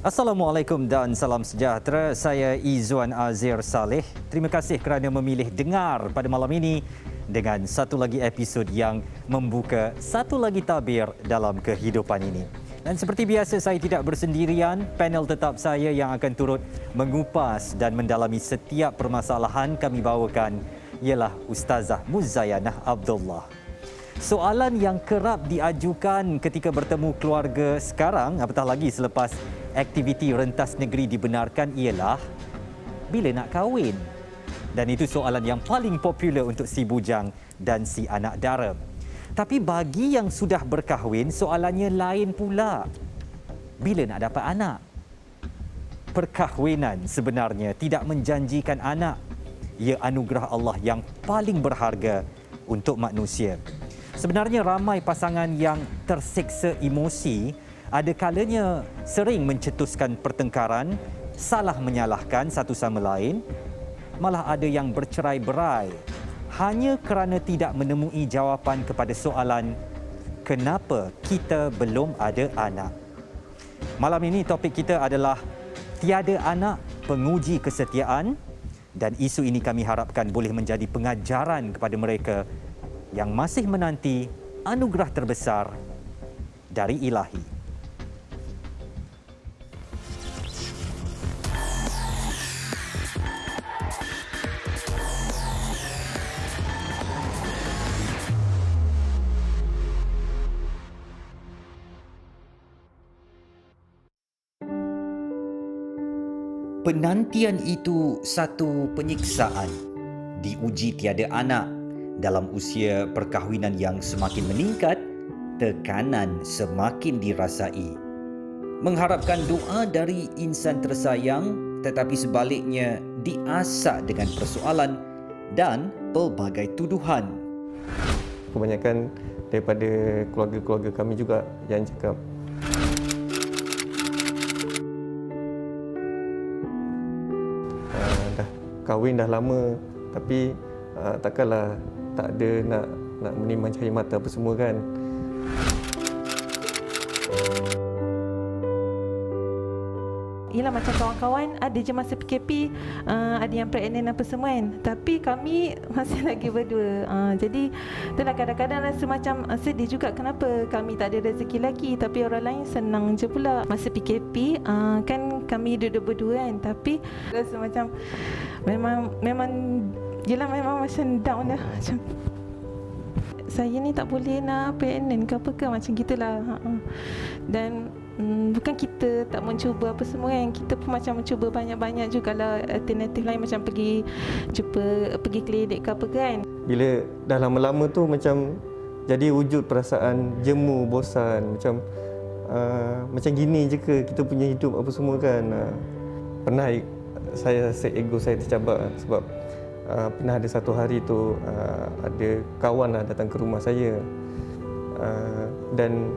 Assalamualaikum dan salam sejahtera. Saya Izzuan Azir Saleh. Terima kasih kerana memilih dengar pada malam ini dengan satu lagi episod yang membuka satu lagi tabir dalam kehidupan ini. Dan seperti biasa, saya tidak bersendirian. Panel tetap saya yang akan turut mengupas dan mendalami setiap permasalahan kami bawakan ialah Ustazah Muzayanah Abdullah. Soalan yang kerap diajukan ketika bertemu keluarga sekarang, apatah lagi selepas aktiviti rentas negeri dibenarkan, ialah bila nak kahwin? Dan itu soalan yang paling popular untuk si bujang dan si anak dara. Tapi bagi yang sudah berkahwin, soalannya lain pula. Bila nak dapat anak? Perkahwinan sebenarnya tidak menjanjikan anak. Ia anugerah Allah yang paling berharga untuk manusia. Sebenarnya ramai pasangan yang terseksa emosi, ada kalanya sering mencetuskan pertengkaran, salah menyalahkan satu sama lain, malah ada yang bercerai-berai hanya kerana tidak menemui jawapan kepada soalan kenapa kita belum ada anak. Malam ini topik kita adalah tiada anak, penguji kesetiaan, dan isu ini kami harapkan boleh menjadi pengajaran kepada mereka yang masih menanti anugerah terbesar dari Ilahi. Penantian itu satu penyiksaan. Diuji tiada anak. Dalam usia perkahwinan yang semakin meningkat, tekanan semakin dirasai. Mengharapkan doa dari insan tersayang, tetapi sebaliknya diasak dengan persoalan dan pelbagai tuduhan. Kebanyakan daripada keluarga-keluarga kami juga yang cakap dah kahwin dah lama, tapi takkanlah tak ada nak menimbang cahaya mata apa semua kan. Yelah, macam kawan-kawan ada je masa PKP, ada yang pregnant apa semua kan. Tapi kami masih lagi berdua. Jadi itulah kadang-kadang rasa macam sedih juga kenapa kami tak ada rezeki lagi. Tapi orang lain senang je pula. Masa PKP kan kami duduk berdua kan. Tapi rasa macam memang yelah, memang macam down dah. Macam saya ni tak boleh nak pregnant ke apa ke, macam gitulah. Dan bukan kita tak mencuba apa semua kan. Kita pun macam mencuba banyak-banyak jugalah alternatif lain, macam pergi klinik ke apa kan. Bila Dah lama-lama tu macam jadi wujud perasaan jemu, bosan. Macam gini je ke kita punya hidup apa semua kan. Pernah saya rasa ego saya tercabar sebab pernah ada satu hari tu ada kawan datang ke rumah saya, dan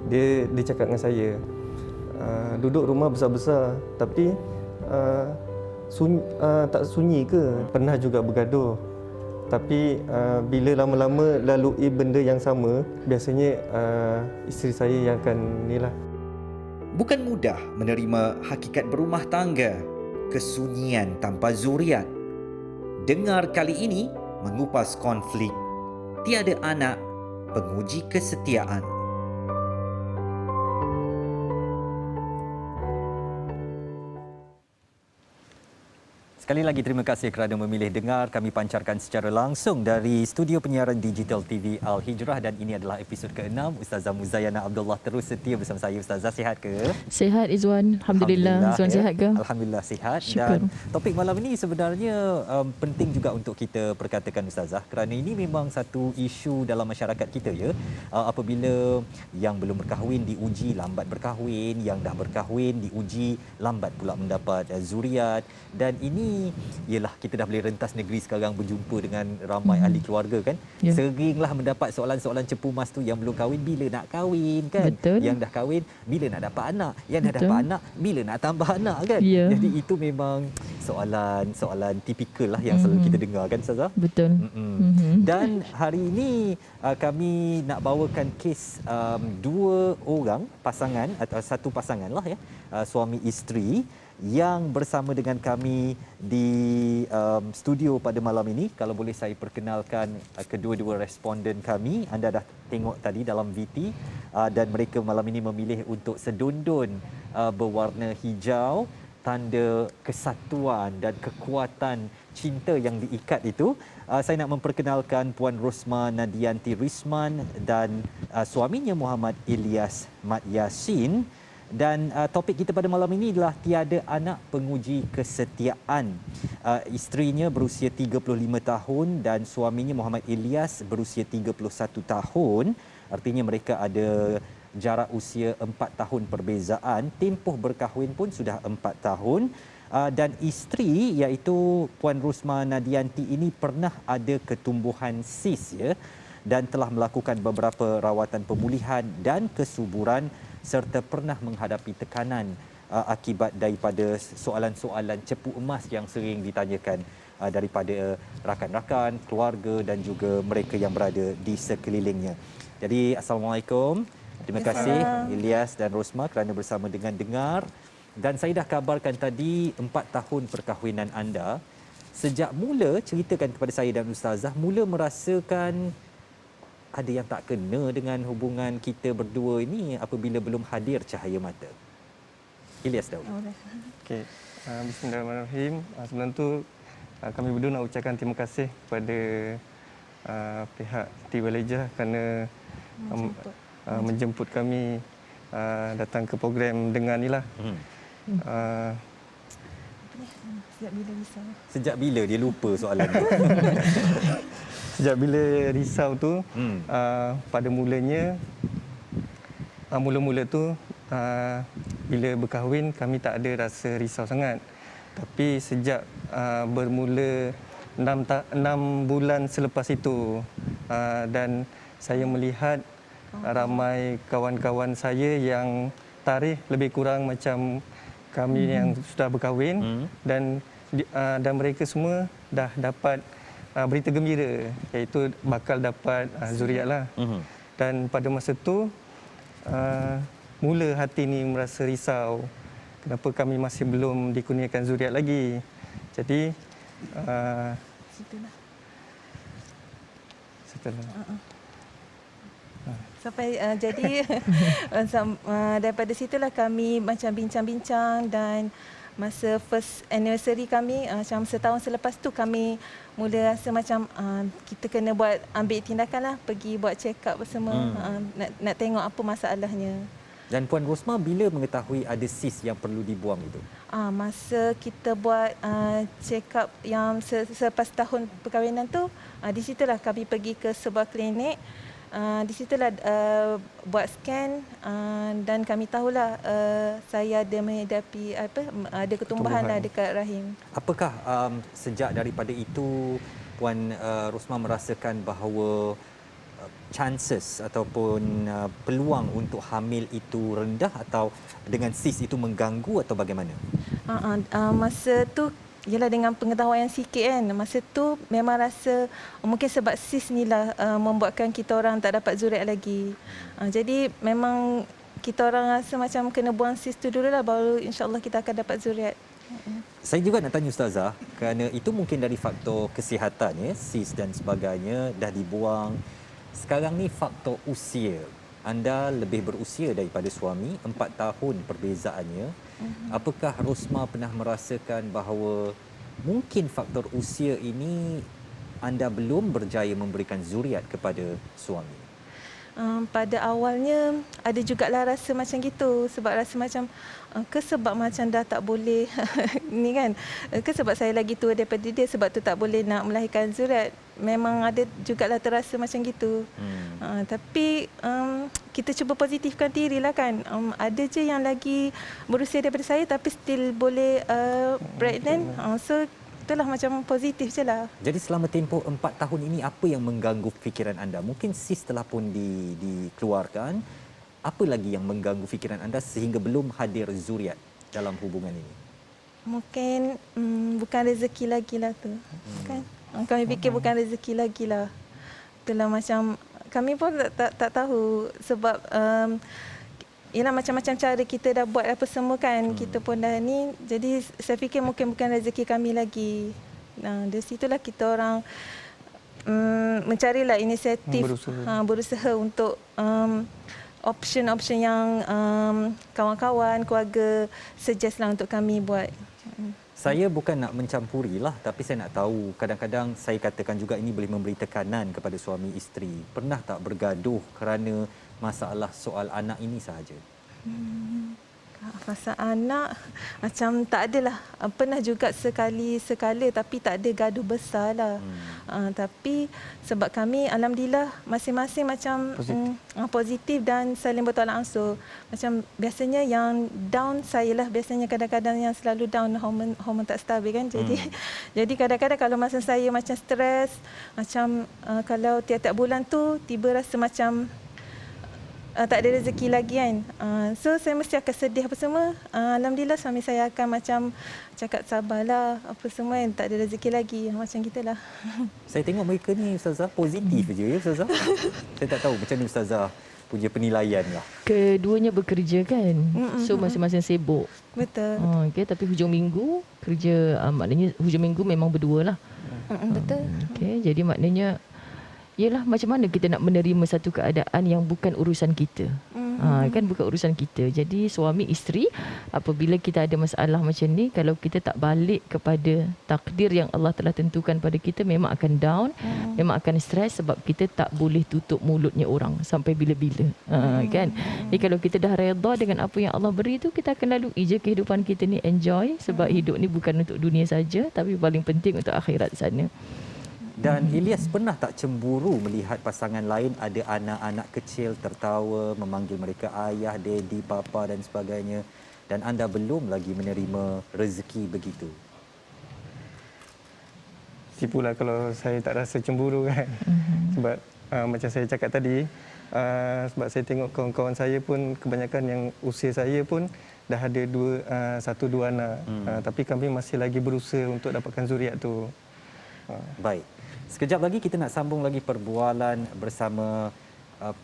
dia cakap dengan saya, duduk rumah besar-besar tapi tak sunyi ke? Pernah juga bergaduh, tapi bila lama-lama lalui benda yang sama, biasanya isteri saya yang akan inilah. Bukan mudah menerima hakikat berumah tangga, kesunyian tanpa zuriat. Dengar kali ini mengupas konflik tiada anak, penguji kesetiaan. Sekali lagi terima kasih kerana memilih dengar. Kami pancarkan secara langsung dari studio penyiaran digital TV Al-Hijrah, dan ini adalah episod ke-6. Ustazah Muzayanah Abdullah terus setia bersama saya. Ustazah, sihat ke? Sihat Izzuan, Alhamdulillah. Izzuan sihat ke? Alhamdulillah sihat. Syukur. Dan topik malam ini sebenarnya penting juga untuk kita perkatakan Ustazah, kerana ini memang satu isu dalam masyarakat kita ya. Apabila yang belum berkahwin diuji lambat berkahwin, yang dah berkahwin diuji lambat pula mendapat zuriat. Dan ini ialah kita dah boleh rentas negeri sekarang berjumpa dengan ramai ahli keluarga kan. Ya. Seringlah mendapat soalan-soalan cepu mas tu, yang belum kahwin bila nak kahwin kan. Betul. Yang dah kahwin bila nak dapat anak, yang dah Betul. dapat anak bila nak tambah anak kan. Ya. Jadi itu memang soalan tipikal lah yang selalu kita dengar kan Ustazah? Betul. Dan hari ini kami nak bawakan kes dua orang pasangan atau satu pasangan lah ya, suami isteri yang bersama dengan kami di studio pada malam ini. Kalau boleh saya perkenalkan kedua-dua responden kami. Anda dah tengok tadi dalam VT dan mereka malam ini memilih untuk sedundun berwarna hijau, tanda kesatuan dan kekuatan cinta yang diikat itu. Saya nak memperkenalkan Puan Rosma Nadianti Risman dan suaminya Muhammad Ilyas Mat Yassin. Dan topik kita pada malam ini adalah tiada anak penguji kesetiaan. Isterinya berusia 35 tahun dan suaminya Muhammad Ilyas berusia 31 tahun. Artinya mereka ada jarak usia 4 tahun perbezaan. Tempoh berkahwin pun sudah 4 tahun. Dan isteri iaitu Puan Rosma Nadianti ini pernah ada ketumbuhan sis ya, dan telah melakukan beberapa rawatan pemulihan dan kesuburan serta pernah menghadapi tekanan akibat daripada soalan-soalan cepu emas yang sering ditanyakan daripada rakan-rakan, keluarga dan juga mereka yang berada di sekelilingnya. Jadi Assalamualaikum. Terima kasih Ilyas dan Rosma kerana bersama dengan dengar. Dan saya dah kabarkan tadi 4 tahun perkahwinan anda. Sejak mula ceritakan kepada saya dan Ustazah, mula merasakan ada yang tak kena dengan hubungan kita berdua ini apabila belum hadir cahaya mata. Ilyas dahulu. Okey. Bismillahirrahmanirrahim. Sebelum tu kami berdua nak ucapkan terima kasih kepada pihak Tiwalejah kerana menjemput kami datang ke program Dengar ni lah. Sejak bila dia lupa soalan tu? Sejak bila risau tu, pada mulanya, mula-mula tu, bila berkahwin, kami tak ada rasa risau sangat. Tapi sejak bermula 6 bulan selepas itu, dan saya melihat ramai kawan-kawan saya yang tarikh lebih kurang macam kami yang sudah berkahwin, dan mereka semua dah dapat berita gembira, iaitu bakal dapat zuriat lah. Dan pada masa tu mula hati ni merasa risau, kenapa kami masih belum dikurniakan zuriat lagi. Jadi setelah sampai jadi daripada situlah kami macam bincang-bincang, dan masa first anniversary kami macam setahun selepas tu kami mula rasa macam kita kena ambil tindakan lah, pergi buat check up semua, nak tengok apa masalahnya. Dan Puan Rosma bila mengetahui ada sis yang perlu dibuang itu? Masa kita buat check up yang selepas tahun perkahwinan tu, di situlah kami pergi ke sebuah klinik. Di situlah buat scan, dan kami tahulah saya ada menghadapi ada ketumbuhan lah dekat rahim. Apakah sejak daripada itu Puan Rosma merasakan bahawa chances ataupun peluang untuk hamil itu rendah, atau dengan sis itu mengganggu atau bagaimana? Masa tu ialah dengan pengetahuan yang sikit kan. Masa tu memang rasa mungkin sebab sis ni lah membuatkan kita orang tak dapat zuriat lagi. Jadi memang kita orang rasa macam kena buang sis tu dulu lah, baru insyaAllah kita akan dapat zuriat. Saya juga nak tanya Ustazah, kerana itu mungkin dari faktor kesihatan ya, sis dan sebagainya dah dibuang. Sekarang ni faktor usia. Anda lebih berusia daripada suami, 4 tahun perbezaannya. Apakah Rosma pernah merasakan bahawa mungkin faktor usia ini anda belum berjaya memberikan zuriat kepada suami? Pada awalnya ada jugalah rasa macam gitu, sebab rasa macam sebab macam dah tak boleh ni kan, sebab saya lagi tua daripada dia, sebab tu tak boleh nak melahirkan zuriat. Memang ada jugalah terasa macam gitu. Tapi kita cuba positifkan diri lah kan. Ada je yang lagi berusia daripada saya tapi still boleh pregnant. So itulah macam positif je lah. Jadi selama tempoh 4 tahun ini apa yang mengganggu fikiran anda? Mungkin sis telah pun dikeluarkan. Apa lagi yang mengganggu fikiran anda sehingga belum hadir zuriat dalam hubungan ini? mungkin bukan rezeki lagi lah tu. Kan? Kami fikir bukan rezeki lagi lah. Itulah macam kami pun tak tahu sebab ialah macam-macam cara kita dah buat apa semua kan. Kita pun dah ni. Jadi saya fikir mungkin bukan rezeki kami lagi. Dari situlah kita orang mencarilah inisiatif, berusaha untuk option-option yang kawan-kawan, keluarga suggest lah untuk kami buat. Saya bukan nak mencampurilah, tapi saya nak tahu, kadang-kadang saya katakan juga ini boleh memberi tekanan kepada suami isteri. Pernah tak bergaduh kerana masalah soal anak ini sahaja? Pasal anak macam tak adalah. Pernah juga sekala tapi tak ada gaduh besar lah. Tapi sebab kami alhamdulillah masing-masing macam positif dan saling bertolak ansur. Macam biasanya yang down saya lah, biasanya kadang-kadang yang selalu down, hormon tak stabil kan. Jadi kadang-kadang kalau masa saya macam stres, macam kalau tiap-tiap bulan tu tiba rasa macam tak ada rezeki lagi kan. So saya mesti akan sedih apa semua. Alhamdulillah suami saya akan macam cakap sabarlah apa semua kan, tak ada rezeki lagi. Macam gitulah. Saya tengok mereka ni Ustazah positif je ya Ustazah. Saya tak tahu macam mana Ustazah punya penilaian lah. Keduanya bekerja kan. So masing-masing sibuk. Betul. Okay, tapi hujung minggu kerja, maknanya hujung minggu memang berdua lah. Betul. Okay, jadi maknanya yelah, macam mana kita nak menerima satu keadaan yang bukan urusan kita. Kan bukan urusan kita. Jadi suami isteri, apabila kita ada masalah macam ni, kalau kita tak balik kepada takdir yang Allah telah tentukan pada kita, memang akan down, memang akan stres sebab kita tak boleh tutup mulutnya orang sampai bila-bila. Kan? Jadi kalau kita dah redha dengan apa yang Allah beri tu, kita akan lalui je kehidupan kita ni, enjoy, sebab hidup ni bukan untuk dunia saja, tapi paling penting untuk akhirat sana. Dan Ilyas pernah tak cemburu melihat pasangan lain ada anak-anak kecil tertawa, memanggil mereka ayah, daddy, papa dan sebagainya, dan anda belum lagi menerima rezeki begitu? Tipulah kalau saya tak rasa cemburu kan. Sebab macam saya cakap tadi, sebab saya tengok kawan-kawan saya pun kebanyakan yang usia saya pun dah ada satu dua anak. Tapi kami masih lagi berusaha untuk dapatkan zuriat tu. Baik. Sekejap lagi kita nak sambung lagi perbualan bersama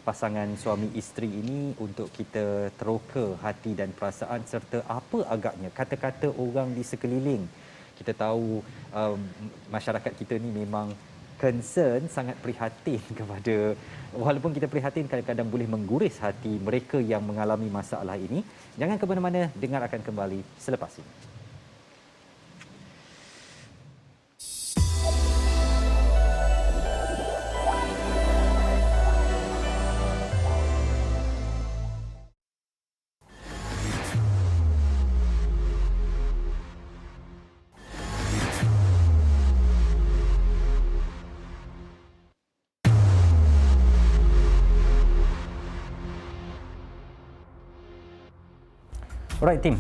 pasangan suami isteri ini untuk kita teroka hati dan perasaan serta apa agaknya kata-kata orang di sekeliling. Kita tahu masyarakat kita ni memang concern, sangat prihatin kepada, walaupun kita prihatin kadang-kadang boleh mengguris hati mereka yang mengalami masalah ini. Jangan ke mana-mana, dengar akan kembali selepas ini. Alright team,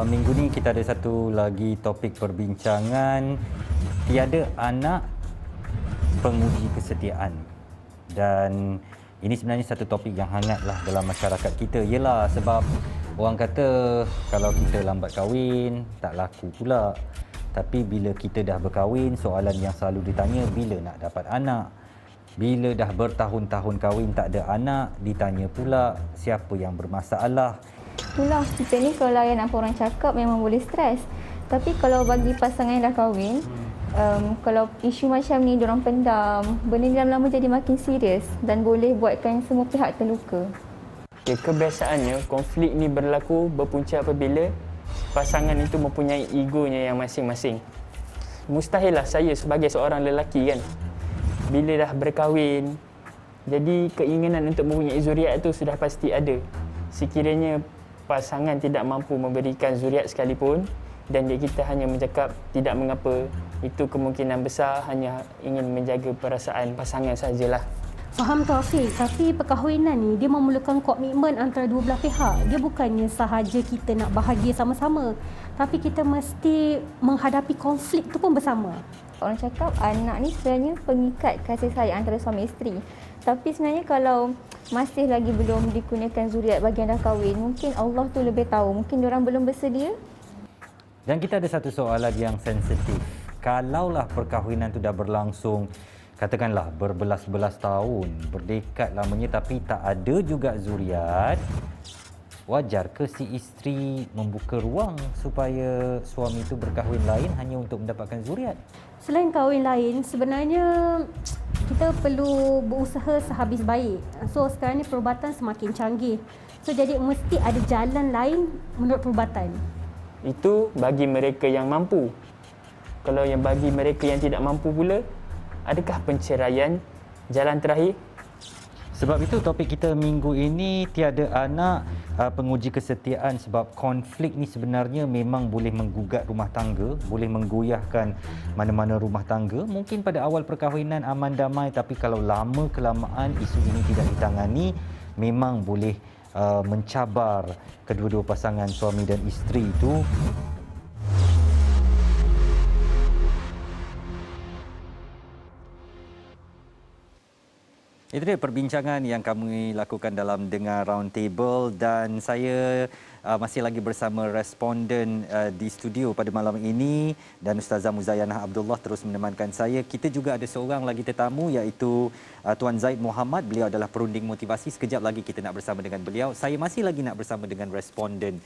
minggu ni kita ada satu lagi topik perbincangan, tiada anak penguji kesetiaan. Dan ini sebenarnya satu topik yang hangatlah dalam masyarakat kita. Yelah, sebab orang kata kalau kita lambat kahwin tak laku pula. Tapi bila kita dah berkahwin, soalan yang selalu ditanya bila nak dapat anak. Bila dah bertahun-tahun kahwin tak ada anak, ditanya pula siapa yang bermasalah. Itulah, kita ni kalau layan apa orang cakap memang boleh stres. Tapi kalau bagi pasangan yang dah kahwin, kalau isu macam ni diorang pendam, benda ni lama-lama jadi makin serius dan boleh buatkan semua pihak terluka. Kebiasaannya konflik ni berlaku berpunca apabila pasangan itu mempunyai egonya yang masing-masing. Mustahillah saya sebagai seorang lelaki kan, bila dah berkahwin, jadi keinginan untuk mempunyai zuriat itu sudah pasti ada. Sekiranya pasangan tidak mampu memberikan zuriat sekalipun dan kita hanya mencakap tidak mengapa, itu kemungkinan besar hanya ingin menjaga perasaan pasangan sajalah. Faham Taufik, tapi perkahwinan ni dia memerlukan komitmen antara dua belah pihak. Dia bukannya sahaja kita nak bahagia sama-sama, tapi kita mesti menghadapi konflik tu pun bersama. Orang cakap anak ni sebenarnya pengikat kasih sayang antara suami isteri. Tapi sebenarnya kalau masih lagi belum dikurniakan zuriat bagi yang dah kahwin, mungkin Allah tu lebih tahu. Mungkin diorang belum bersedia. Dan kita ada satu soalan yang sensitif. Kalaulah perkahwinan tu dah berlangsung katakanlah berbelas-belas tahun, berdekad lamanya tapi tak ada juga zuriat, wajar ke si isteri membuka ruang supaya suami itu berkahwin lain hanya untuk mendapatkan zuriat? Selain kahwin lain, sebenarnya kita perlu berusaha sehabis baik. So sekarang ni perubatan semakin canggih. So jadi mesti ada jalan lain menurut perubatan. Itu bagi mereka yang mampu. Kalau yang bagi mereka yang tidak mampu pula, adakah penceraian jalan terakhir? Sebab itu topik kita minggu ini tiada anak penguji kesetiaan, sebab konflik ni sebenarnya memang boleh menggugat rumah tangga, boleh menggoyahkan mana-mana rumah tangga. Mungkin pada awal perkahwinan aman damai, tapi kalau lama kelamaan isu ini tidak ditangani, memang boleh mencabar kedua-dua pasangan suami dan isteri itu. Itu dia perbincangan yang kami lakukan dalam Dengar Roundtable, dan saya masih lagi bersama responden di studio pada malam ini, dan Ustazah Muzayanah Abdullah terus menemankan saya. Kita juga ada seorang lagi tetamu, iaitu Tuan Zaid Muhammad. Beliau adalah perunding motivasi. Sekejap lagi kita nak bersama dengan beliau. Saya masih lagi nak bersama dengan responden.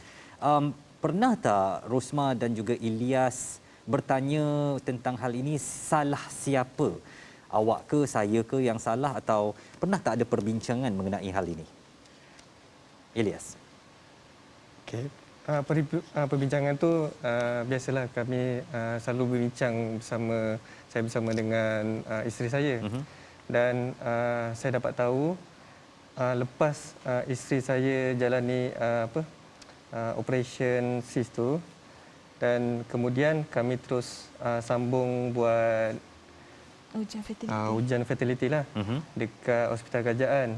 Pernah tak Rosma dan juga Ilyas bertanya tentang hal ini, salah siapa? Awak ke, saya ke yang salah, atau pernah tak ada perbincangan mengenai hal ini? Ilyas. Okey. Perbincangan tu biasalah kami selalu berbincang bersama dengan isteri saya. Dan saya dapat tahu lepas isteri saya jalani operation cyst tu, dan kemudian kami terus sambung buat ujian fertility lah dekat Hospital Kerajaan.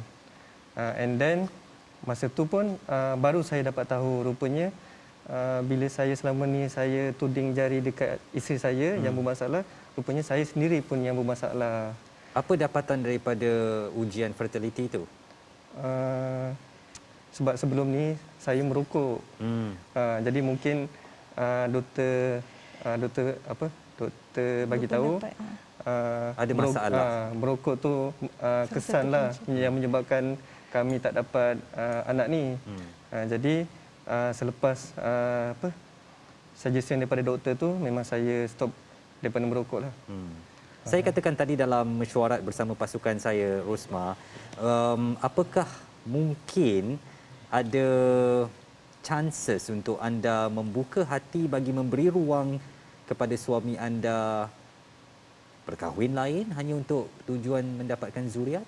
And then masa tu pun baru saya dapat tahu rupanya bila saya selama ni saya tuding jari dekat isteri saya yang bermasalah, rupanya saya sendiri pun yang bermasalah. Apa dapatan daripada ujian fertility itu? Sebab sebelum ni saya merokok. Jadi mungkin doktor bagi tahu ada masalah. Merokok tu kesanlah yang menyebabkan kami tak dapat anak ni. Jadi selepas suggestion daripada doktor tu, memang saya stop daripada merokok lah. Saya katakan tadi dalam mesyuarat bersama pasukan saya, Rosma, apakah mungkin ada chances untuk anda membuka hati bagi memberi ruang kepada suami anda berkahwin lain hanya untuk tujuan mendapatkan zuriat?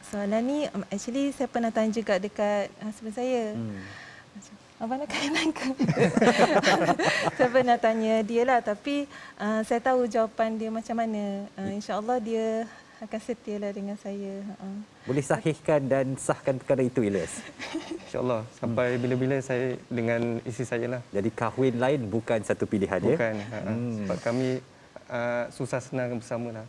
Soalan ni actually saya pernah tanya juga dekat husband saya. Abang nak kainan ke? Saya pernah tanya dia lah, tapi saya tahu jawapan dia macam mana. InsyaAllah dia akan setia lah dengan saya. Boleh sahihkan dan sahkan perkara itu, Ilyas? InsyaAllah. Sampai bila-bila saya dengan isteri saya lah. Jadi kahwin lain bukan satu pilihan, bukan, ya? Sebab kami susah senang bersama lah.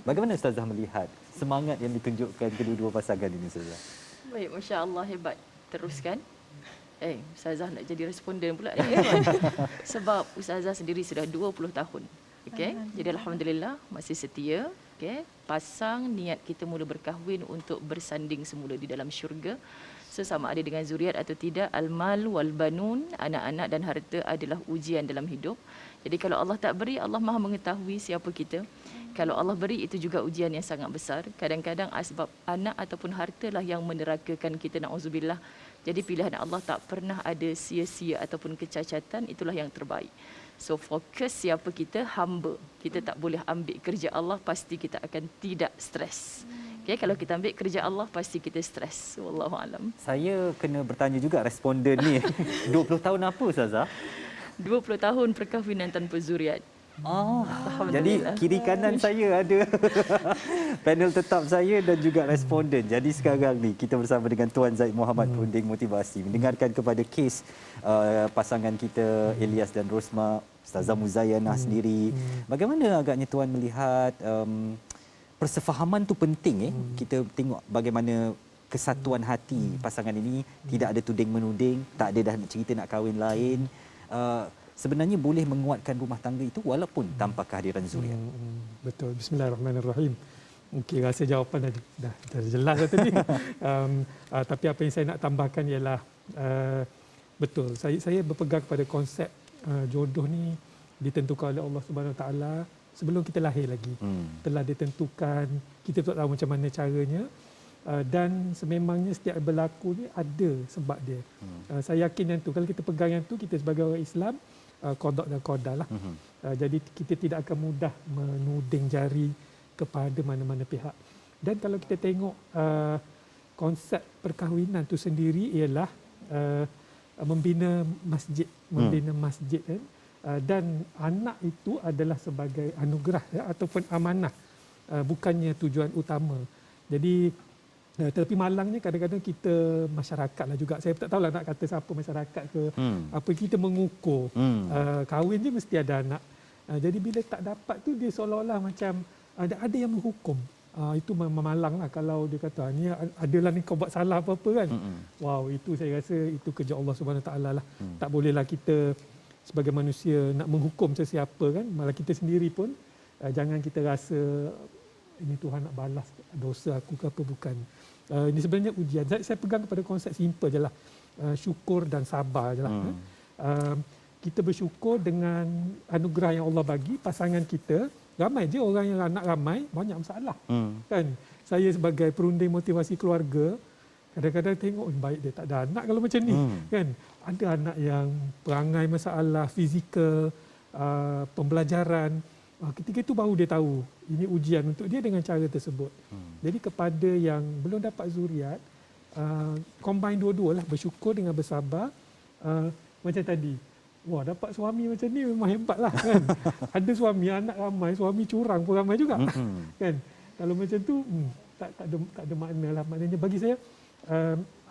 Bagaimana Ustazah melihat semangat yang ditunjukkan kedua-dua pasangan ini, Ustazah? Baik, Masya Allah, hebat. Teruskan. Ustazah nak jadi responden pula. Sebab Ustazah sendiri sudah 20 tahun. Okay? Jadi Alhamdulillah masih setia. Okay? Pasang niat kita mula berkahwin untuk bersanding semula di dalam syurga. Sesama ada dengan zuriat atau tidak, al-mal wal banun, anak-anak dan harta adalah ujian dalam hidup. Jadi kalau Allah tak beri, Allah Maha mengetahui siapa kita. Kalau Allah beri, itu juga ujian yang sangat besar. Kadang-kadang asbab anak ataupun harta lah yang menerakakan kita, na'udzubillah. Jadi pilihan Allah tak pernah ada sia-sia ataupun kecacatan, itulah yang terbaik. So fokus siapa kita, hamba. Kita tak boleh ambil kerja Allah, pasti kita akan tidak stres. Okay, kalau kita ambil kerja Allah, pasti kita stres. Wallahualam. Saya kena bertanya juga responden ni. 20 tahun apa, Ustazah? 20 tahun perkahwinan tanpa zuriat. Jadi kiri kanan saya ada panel tetap saya dan juga responden. Jadi sekarang ni kita bersama dengan Tuan Zaid Muhammad, perunding motivasi, mendengarkan kepada kes pasangan kita Ilyas dan Rosma, Ustazah Muzayanah sendiri. Bagaimana agaknya Tuan melihat persefahaman tu penting? Kita tengok bagaimana kesatuan hati pasangan ini, tidak ada tuding menuding, tak ada dah cerita nak kahwin lain. Sebenarnya boleh menguatkan rumah tangga itu walaupun tanpa kehadiran zuriat. Betul. Bismillahirrahmanirrahim. Mungkin rasa jawapan dah jelas dah tadi. Tapi apa yang saya nak tambahkan ialah betul. Saya berpegang kepada konsep jodoh ni ditentukan oleh Allah Subhanahu Wa Taala sebelum kita lahir lagi. Telah ditentukan, kita tak tahu macam mana caranya. Dan sememangnya setiap berlaku ni ada sebab dia. Saya yakin yang tu, kalau kita pegang yang tu, kita sebagai orang Islam, qada dan qadar lah. Jadi kita tidak akan mudah menuding jari kepada mana-mana pihak. Dan kalau kita tengok konsep perkahwinan tu sendiri ialah membina masjid, kan. Dan anak itu adalah sebagai anugerah ataupun amanah, bukannya tujuan utama. Jadi tetapi malangnya kadang-kadang kita masyarakat lah juga, saya tak tahulah nak kata siapa masyarakat ke apa, kita mengukur kahwin je mesti ada anak. Jadi bila tak dapat tu dia seolah-olah macam ada yang menghukum. Itu memalang lah kalau dia kata ni adalah ni kau buat salah apa-apa kan. Wow, itu saya rasa itu kerja Allah Subhanahu Wa Taala lah. Tak bolehlah kita sebagai manusia nak menghukum sesiapa kan. Malah kita sendiri pun jangan kita rasa ini Tuhan nak balas dosa aku ke apa, bukan. Ini sebenarnya ujian. Saya pegang kepada konsep simple je lah. Syukur dan sabar je lah. Kita bersyukur dengan anugerah yang Allah bagi, pasangan kita. Ramai je orang yang anak ramai, banyak masalah. Kan? Saya sebagai perunding motivasi keluarga, kadang-kadang tengok baik dia tak ada anak kalau macam ni. Kan? Ada anak yang perangai masalah, fizikal, pembelajaran. Ketika itu baru dia tahu ini ujian untuk dia dengan cara tersebut. Jadi kepada yang belum dapat zuriat, combine dua-dua lah, bersyukur dengan bersabar. Macam tadi, wah dapat suami macam ni memang hebat lah kan. Ada suami anak ramai, suami curang pun ramai juga. Kan? Kalau macam tu tak ada makna lah. Maknanya bagi saya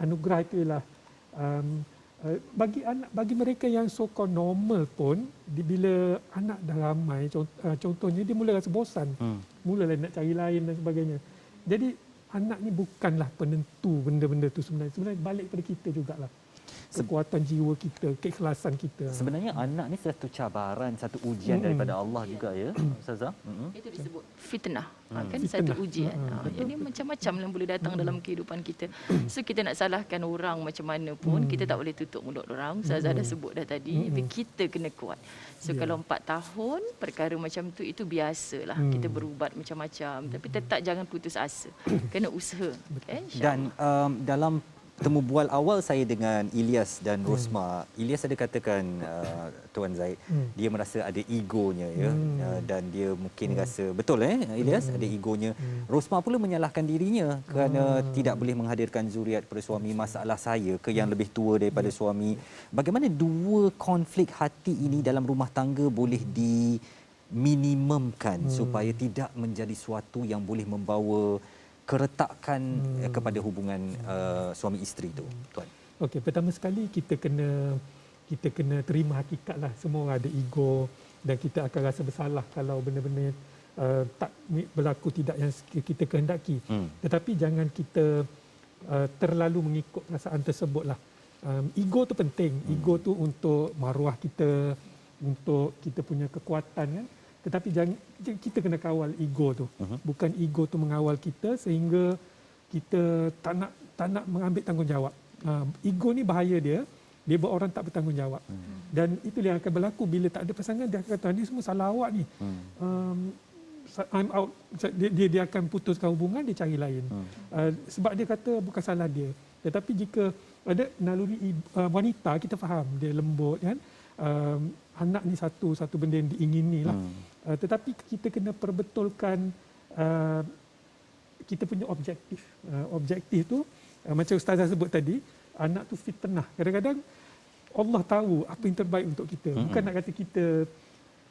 anugerah itu ialah bagi mereka yang so-called normal pun, bila anak dah ramai, contohnya dia mula rasa bosan, mulalah nak cari lain dan sebagainya. Jadi anak ni bukanlah penentu benda-benda tu sebenarnya balik pada kita jugalah. Kekuatan jiwa kita, keikhlasan kita. Sebenarnya anak ni satu cabaran, satu ujian daripada Allah juga ya, Ustazah. Itu disebut fitnah. Kan satu ujian. Jadi macam-macam yang boleh datang dalam kehidupan kita. So kita nak salahkan orang macam mana pun, kita tak boleh tutup mulut orang. Ustazah dah sebut dah tadi, tapi kita kena kuat. So kalau 4 tahun perkara macam tu itu biasalah. Kita berubat macam-macam, tapi tetap jangan putus asa. Kena usaha. Dan dalam temu bual awal saya dengan Ilyas dan Rosma, Ilyas ada katakan Tuan Zaid, dia merasa ada egonya ya, dan dia mungkin rasa betul Ilyas ada egonya. Rosma pula menyalahkan dirinya kerana tidak boleh menghadirkan zuriat pada suami. Masalah saya ke yang lebih tua daripada suami? Bagaimana dua konflik hati ini dalam rumah tangga boleh diminimumkan supaya tidak menjadi suatu yang boleh membawa keretakan kepada hubungan suami isteri itu, Tuan? Okey, pertama sekali kita kena terima hakikat lah. Semua orang ada ego dan kita akan rasa bersalah kalau benda-benda tak berlaku tidak yang kita kehendaki. Tetapi jangan kita terlalu mengikut perasaan tersebut lah. Ego tu penting. Ego tu untuk maruah kita, untuk kita punya kekuatan kan. Tetapi kita kena kawal ego tu. Bukan ego tu mengawal kita sehingga kita tak nak mengambil tanggungjawab. Ego ni bahaya dia buat orang tak bertanggungjawab. Dan itu yang akan berlaku bila tak ada pasangan. Dia akan kata, ni semua salah awak ni. I'm out. Dia akan putuskan hubungan, dia cari lain. Sebab dia kata bukan salah dia. Tetapi jika ada naluri wanita, kita faham dia lembut kan. Anak ni satu benda yang diingini lah. Tetapi kita kena perbetulkan kita punya objektif. Objektif tu macam Ustazah sebut tadi, anak tu fitnah. Kadang-kadang Allah tahu apa yang terbaik untuk kita. Bukan nak kata kita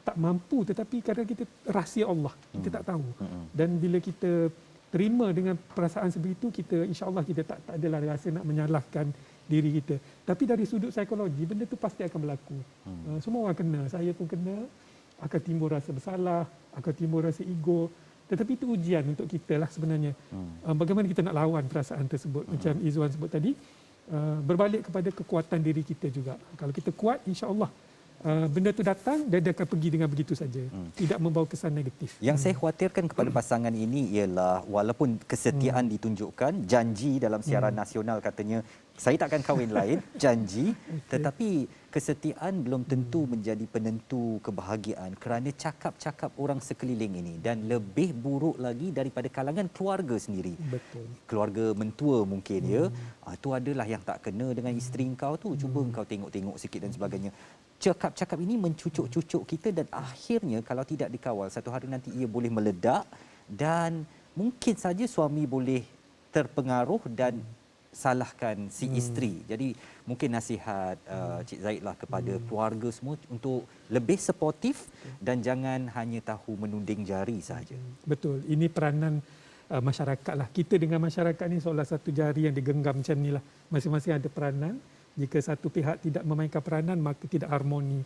tak mampu, tetapi kadang kita rahsia Allah. Kita tak tahu. Dan bila kita terima dengan perasaan sebegitu, kita insya-Allah kita tak adalah rasa nak menyalahkan diri kita. Tapi dari sudut psikologi, benda tu pasti akan berlaku. Semua orang kena, saya pun kena. Akan timbul rasa bersalah, akan timbul rasa ego. Tetapi itu ujian untuk kita lah sebenarnya. Bagaimana kita nak lawan perasaan tersebut. Macam Izwan sebut tadi, berbalik kepada kekuatan diri kita juga. Kalau kita kuat, insya-Allah benda tu datang dan dia akan pergi dengan begitu saja. Tidak membawa kesan negatif. Yang saya khawatirkan kepada pasangan ini ialah walaupun kesetiaan ditunjukkan, janji dalam siaran nasional katanya saya takkan kahwin lain, janji, tetapi kesetiaan belum tentu menjadi penentu kebahagiaan kerana cakap-cakap orang sekeliling ini, dan lebih buruk lagi daripada kalangan keluarga sendiri. Betul. Keluarga mentua mungkin ya. Tu adalah yang tak kena dengan isteri kau tu, cuba kau tengok-tengok sikit dan sebagainya. Cakap-cakap ini mencucuk-cucuk kita dan akhirnya kalau tidak dikawal, satu hari nanti ia boleh meledak dan mungkin saja suami boleh terpengaruh dan salahkan si isteri. Jadi mungkin nasihat Cik Zaid lah kepada keluarga semua untuk lebih suportif dan jangan hanya tahu menunding jari sahaja. Betul. Ini peranan masyarakat lah. Kita dengan masyarakat ni seolah satu jari yang digenggam macam ni lah. Masing-masing ada peranan. Jika satu pihak tidak memainkan peranan, maka tidak harmoni.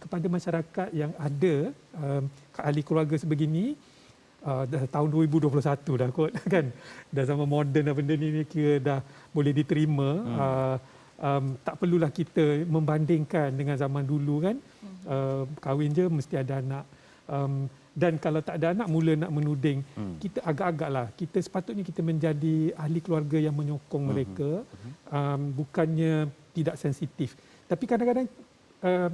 Kepada masyarakat yang ada ahli keluarga sebegini, dah tahun 2021 dah kot kan. Dah zaman moden dah benda ni kira dah boleh diterima. Tak perlulah kita membandingkan dengan zaman dulu kan. Kahwin je mesti ada anak. Dan kalau tak ada anak mula nak menuding. Kita agak-agaklah kita sepatutnya kita menjadi ahli keluarga yang menyokong mereka, bukannya tidak sensitif. Tapi kadang-kadang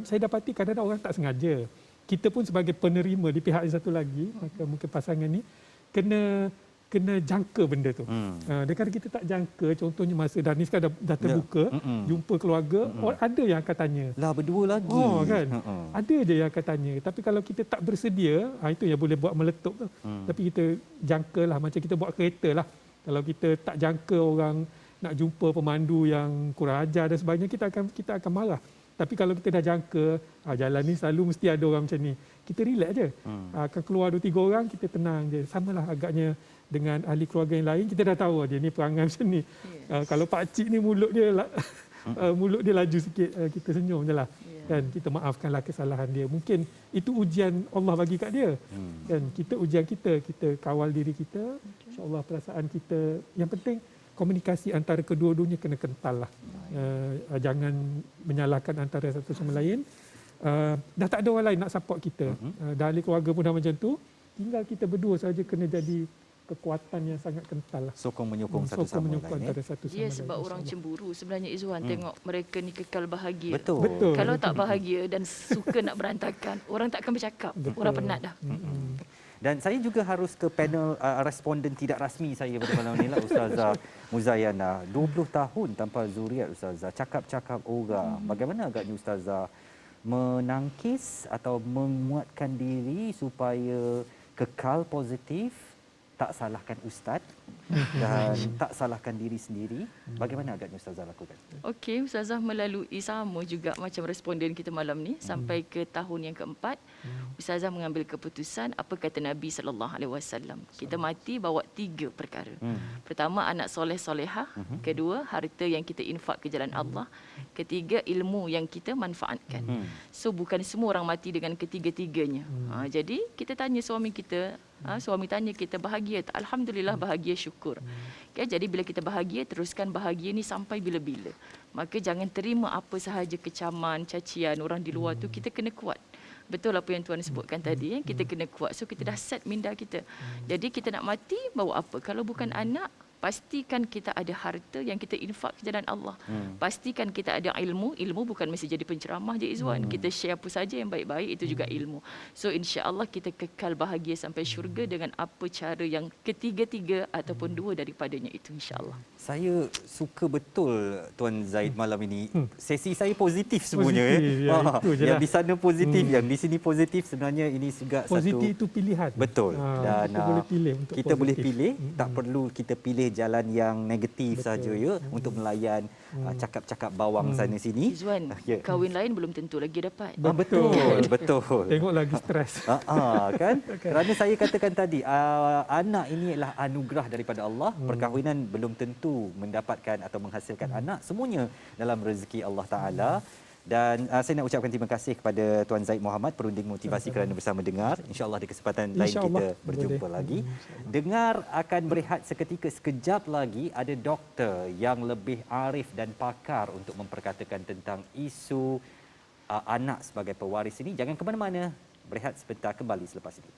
saya dapati kadang-kadang orang tak sengaja. Kita pun sebagai penerima di pihak yang satu lagi, maka mungkin pasangan ni kena jangka benda tu. Dan kalau kita tak jangka, contohnya masa dah ni sekarang dah terbuka, jumpa keluarga, ada yang akan tanya. Lah berdua lagi. Kan? Ada je yang akan tanya. Tapi kalau kita tak bersedia, itu yang boleh buat meletup tu. Tapi kita jangkalah, macam kita buat kereta lah. Kalau kita tak jangka orang nak jumpa pemandu yang kurang ajar dan sebagainya, kita akan marah. Tapi kalau kita dah jangka, jalan ni selalu mesti ada orang macam ni, kita relax je. Akan keluar 2-3 orang, kita tenang je. Samalah agaknya dengan ahli keluarga yang lain, kita dah tahu dia ni perangai macam ni. Kalau pakcik ni mulut dia laju sikit, kita senyum je lah. Dan kita maafkanlah kesalahan dia. Mungkin itu ujian Allah bagi kat dia. Dan kita ujian kita kawal diri kita. InsyaAllah perasaan kita, yang penting komunikasi antara kedua-duanya kena kental lah. Jangan menyalahkan antara satu sama lain. Dah tak ada orang lain nak support kita. Dah ahli keluarga pun dah macam tu. Tinggal kita berdua saja kena jadi kekuatan yang sangat kental lah. Sokong menyokong satu sama lain. Antara satu sama Ya, lain. sebab orang cemburu sebenarnya Izwan tengok mereka ni kekal bahagia. Betul. Kalau tak bahagia dan suka nak berantakan, orang takkan bercakap. Orang penat dah. Dan saya juga harus ke panel responden tidak rasmi saya pada malam ni lah, Ustazah Muzayana. 20 tahun tanpa zuriat, Ustazah. Cakap-cakap orang. Bagaimana agaknya Ustazah menangkis atau menguatkan diri supaya kekal positif, tak salahkan Ustaz dan tak salahkan diri sendiri? Bagaimana agaknya Ustazah lakukan? Okey, Ustazah melalui sama juga macam responden kita malam ni sampai ke tahun yang keempat. Ustazah mengambil keputusan apa kata Nabi SAW. Kita mati bawa 3 perkara. Pertama, anak soleh solehah. Kedua, harta yang kita infak ke jalan Allah. Ketiga, ilmu yang kita manfaatkan. So bukan semua orang mati dengan ketiga-tiganya. Jadi kita tanya suami kita, suami tanya kita bahagia tak? Alhamdulillah bahagia, syukur. Okay, jadi bila kita bahagia, teruskan bahagia ni sampai bila-bila. Maka jangan terima apa sahaja kecaman, cacian orang di luar tu. Kita kena kuat. Betul apa yang Tuan sebutkan tadi, kita kena kuat. So kita dah set minda kita. Jadi kita nak mati bawa apa? Kalau bukan anak, pastikan kita ada harta yang kita infak ke jalan Allah. Pastikan kita ada ilmu. Ilmu bukan mesti jadi penceramah je Izwan. Kita share apa saja yang baik-baik, itu juga ilmu. So insya-Allah kita kekal bahagia sampai syurga dengan apa cara yang ketiga-tiga ataupun 2 daripadanya itu, insya-Allah. Saya suka betul Tuan Zaid malam ini. Sesi saya positif semuanya. Positif, ya, itu je yang lah. di sana positif, yang di sini positif. Sebenarnya ini juga Positif satu itu pilihan. betul. Dan kita boleh pilih untuk kita boleh positif. pilih, tak perlu kita pilih jalan yang negatif saja ya untuk melayan cakap-cakap bawang sana sini. Izwan, Ya. kahwin lain belum tentu lagi dapat. Betul. Tengok lagi stres. Kan? Kerana saya katakan tadi, anak ini adalah anugerah daripada Allah. Perkahwinan belum tentu mendapatkan atau menghasilkan anak. Semuanya dalam rezeki Allah Ta'ala. Dan saya nak ucapkan terima kasih kepada Tuan Zaid Muhammad, perunding motivasi kerana bersama Dengar. InsyaAllah di kesempatan lain kita berjumpa lagi. Dengar akan berehat seketika, sekejap lagi ada doktor yang lebih arif dan pakar untuk memperkatakan tentang isu anak sebagai pewaris ini. Jangan ke mana-mana, berehat sebentar, kembali selepas ini.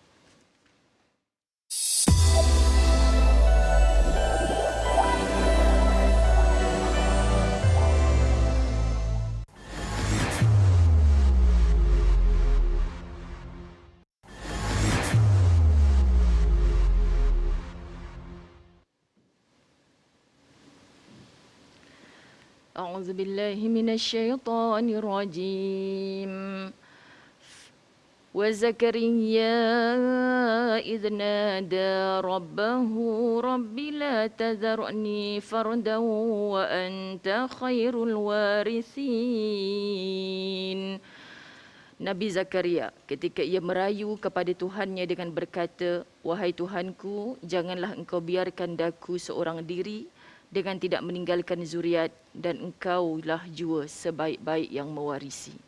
أعوذ بالله من الشيطان الرجيم وزكريا إذ نادى ربه رب لا تذرني فردا وأنت خير الوارثين. Nabi Zakaria ketika ia merayu kepada Tuhannya dengan berkata, "Wahai Tuhanku, janganlah engkau biarkan daku seorang diri dengan tidak meninggalkan zuriat, dan engkaulah jua sebaik-baik yang mewarisi."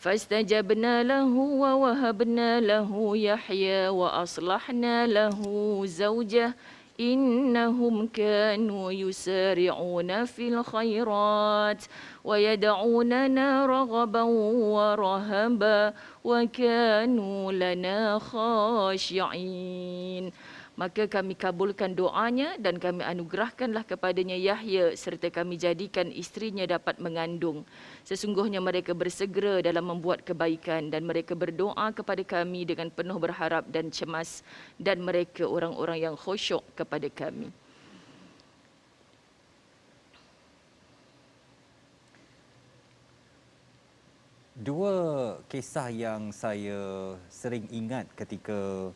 Fastajabna lahu wa wahabna lahu Yahya wa aslahna lahu zawjah innahum kanu yusari'una fil khairat wa yad'unana raghaban wa rahaba wa kanu lana khashi'in. Maka kami kabulkan doanya dan kami anugerahkanlah kepadanya Yahya serta kami jadikan isterinya dapat mengandung. Sesungguhnya mereka bersegera dalam membuat kebaikan dan mereka berdoa kepada kami dengan penuh berharap dan cemas, dan mereka orang-orang yang khusyuk kepada kami. Dua kisah yang saya sering ingat ketika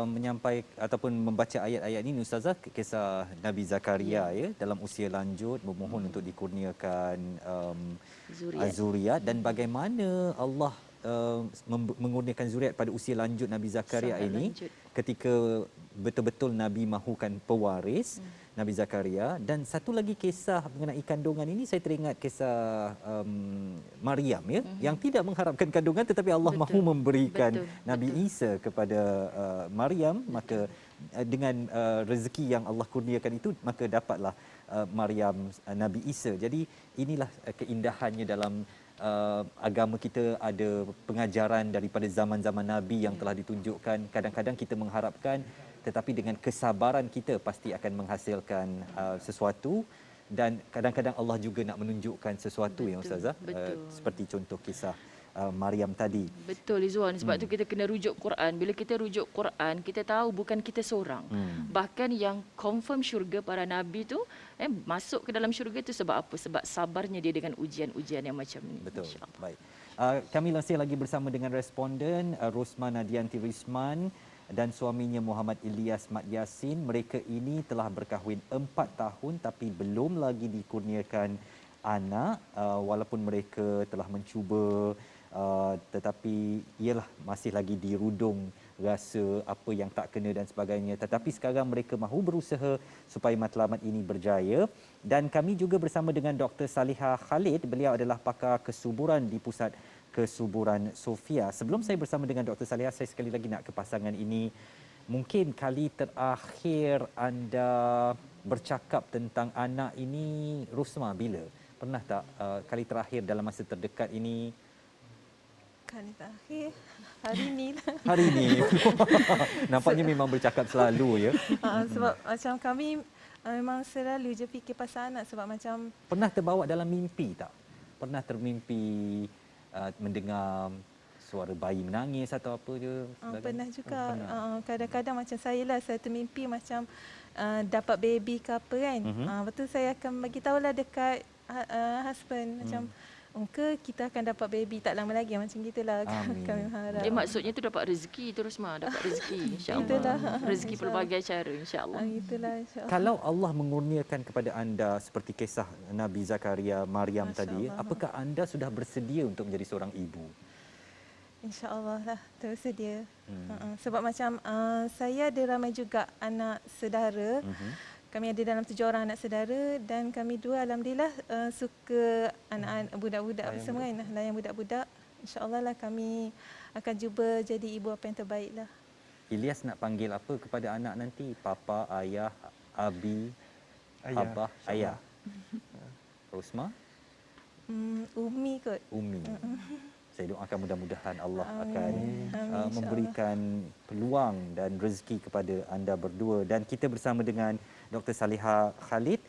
menyampaikan ataupun membaca ayat-ayat ini, Ustazah, kisah Nabi Zakaria ya, dalam usia lanjut memohon untuk dikurniakan zuriat, dan bagaimana Allah mengurniakan zuriat pada usia lanjut Nabi Zakaria ini ketika betul-betul Nabi mahukan pewaris Nabi Zakaria. Dan satu lagi kisah mengenai kandungan ini, saya teringat kisah Maryam ya, yang tidak mengharapkan kandungan tetapi Allah mahu memberikan Nabi Isa kepada Maryam. Maka dengan rezeki yang Allah kurniakan itu, maka dapatlah Maryam Nabi Isa. Jadi inilah keindahannya dalam agama kita, ada pengajaran daripada zaman-zaman Nabi yang telah ditunjukkan. Kadang-kadang kita mengharapkan, tetapi dengan kesabaran kita pasti akan menghasilkan sesuatu, dan kadang-kadang Allah juga nak menunjukkan sesuatu yang Ustazah, seperti contoh kisah Maryam tadi. Betul Izwan, sebab tu kita kena rujuk Quran. Bila kita rujuk Quran, kita tahu bukan kita seorang. Bahkan yang confirm syurga para nabi tu masuk ke dalam syurga tu sebab apa? Sebab sabarnya dia dengan ujian-ujian yang macam ni. Betul. Baik. Kami masih lagi bersama dengan responden Rosma Nadianti Risman dan suaminya Muhammad Ilyas Mat Yasin. Mereka ini telah berkahwin 4 tahun tapi belum lagi dikurniakan anak, walaupun mereka telah mencuba, tetapi ialah masih lagi dirudung rasa apa yang tak kena dan sebagainya. Tetapi sekarang mereka mahu berusaha supaya matlamat ini berjaya. Dan kami juga bersama dengan Dr. Salihah Khalid. Beliau adalah pakar kesuburan di Pusat Kesuburan Sofia. Sebelum saya bersama dengan Dr. Salihah, saya sekali lagi nak ke pasangan ini. Mungkin kali terakhir anda bercakap tentang anak ini, Rosma, bila? Pernah tak kali terakhir dalam masa terdekat ini? Kali terakhir hari ni lah. Hari ni. Nampaknya memang bercakap selalu ya. Sebab macam kami memang selalu je fikir pasal anak, sebab macam pernah terbawa dalam mimpi tak? Pernah termimpi mendengar suara bayi menangis atau apa je? Pernah juga. Kadang-kadang macam saya termimpi macam dapat baby ke apa kan. Lepas tu saya akan bagi tahulah dekat husband macam ke kita akan dapat baby tak lama lagi, macam gitulah. Kami harap. Dia maksudnya tu dapat rezeki terus dapat rezeki insya-Allah. Rezeki pelbagai cara insya-Allah. Itulah insya-Allah. Kalau Allah mengurniakan kepada anda seperti kisah Nabi Zakaria, Maryam tadi, apakah anda sudah bersedia untuk menjadi seorang ibu? InsyaAllah lah, tersedia. Sebab macam saya ada ramai juga anak saudara kami ada dalam 7 orang anak saudara dan kami dua alhamdulillah suka anak-anak budak-budak apa semua kan, layan budak-budak. InsyaAllah lah kami akan cuba jadi ibu apa yang terbaik lah. Ilyas nak panggil apa kepada anak nanti? Papa, ayah, abi, abah, ayah. Rosma? Umi kot. Umi. Saya doakan mudah-mudahan Allah akan Amin, memberikan peluang dan rezeki kepada anda berdua. Dan kita bersama dengan Dr. Saliha Khalid